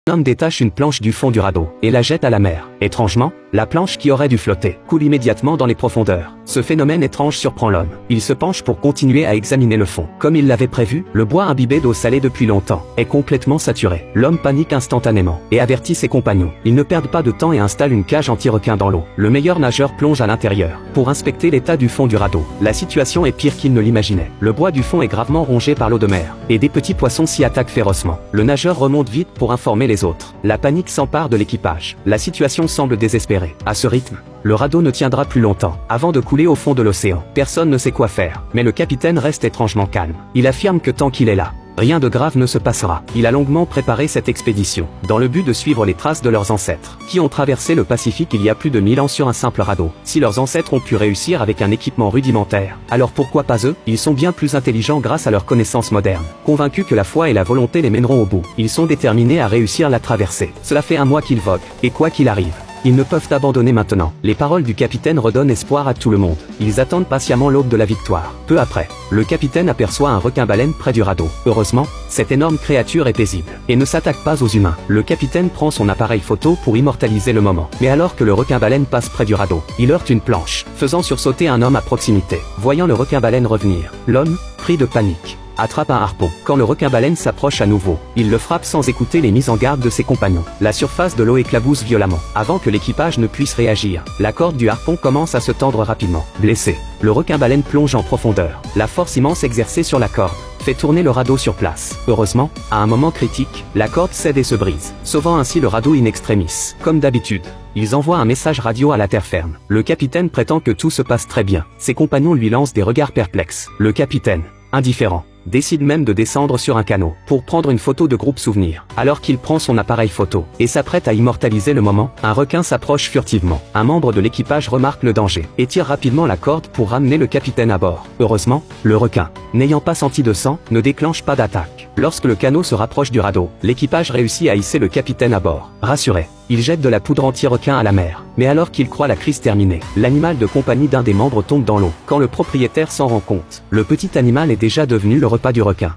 L'homme détache une planche du fond du radeau et la jette à la mer. Étrangement, la planche qui aurait dû flotter coule immédiatement dans les profondeurs. Ce phénomène étrange surprend l'homme. Il se penche pour continuer à examiner le fond. Comme il l'avait prévu, le bois imbibé d'eau salée depuis longtemps est complètement saturé. L'homme panique instantanément et avertit ses compagnons. Ils ne perdent pas de temps et installent une cage anti-requin dans l'eau. Le meilleur nageur plonge à l'intérieur pour inspecter l'état du fond du radeau. La situation est pire qu'il ne l'imaginait. Le bois du fond est gravement rongé par l'eau de mer et des petits poissons s'y attaquent férocement. Le nageur remonte vite pour informer les autres. La panique s'empare de l'équipage. La situation semble désespérée. À ce rythme, le radeau ne tiendra plus longtemps avant de couler au fond de l'océan. Personne ne sait quoi faire, mais le capitaine reste étrangement calme. Il affirme que tant qu'il est là, rien de grave ne se passera. Il a longuement préparé cette expédition, dans le but de suivre les traces de leurs ancêtres, qui ont traversé le Pacifique il y a plus de 1000 ans sur un simple radeau. Si leurs ancêtres ont pu réussir avec un équipement rudimentaire, alors pourquoi pas eux? Ils sont bien plus intelligents grâce à leurs connaissances modernes. Convaincus que la foi et la volonté les mèneront au bout, ils sont déterminés à réussir la traversée. Cela fait un mois qu'ils voguent, et quoi qu'il arrive, ils ne peuvent abandonner maintenant. Les paroles du capitaine redonnent espoir à tout le monde. Ils attendent patiemment l'aube de la victoire. Peu après, le capitaine aperçoit un requin-baleine près du radeau. Heureusement, cette énorme créature est paisible et ne s'attaque pas aux humains. Le capitaine prend son appareil photo pour immortaliser le moment. Mais alors que le requin-baleine passe près du radeau, il heurte une planche, faisant sursauter un homme à proximité. Voyant le requin-baleine revenir, l'homme, pris de panique, attrape un harpon. Quand le requin-baleine s'approche à nouveau, il le frappe sans écouter les mises en garde de ses compagnons. La surface de l'eau éclabousse violemment. Avant que l'équipage ne puisse réagir, la corde du harpon commence à se tendre rapidement. Blessé, le requin-baleine plonge en profondeur. La force immense exercée sur la corde fait tourner le radeau sur place. Heureusement, à un moment critique, la corde cède et se brise, sauvant ainsi le radeau in extremis. Comme d'habitude, ils envoient un message radio à la terre ferme. Le capitaine prétend que tout se passe très bien. Ses compagnons lui lancent des regards perplexes. Le capitaine, indifférent, décide même de descendre sur un canot pour prendre une photo de groupe souvenir. Alors qu'il prend son appareil photo et s'apprête à immortaliser le moment, un requin s'approche furtivement. Un membre de l'équipage remarque le danger et tire rapidement la corde pour ramener le capitaine à bord. Heureusement, le requin, n'ayant pas senti de sang, ne déclenche pas d'attaque. Lorsque le canot se rapproche du radeau, l'équipage réussit à hisser le capitaine à bord. Rassuré, il jette de la poudre anti-requin à la mer. Mais alors qu'il croit la crise terminée, l'animal de compagnie d'un des membres tombe dans l'eau. Quand le propriétaire s'en rend compte, le petit animal est déjà devenu le repas du requin.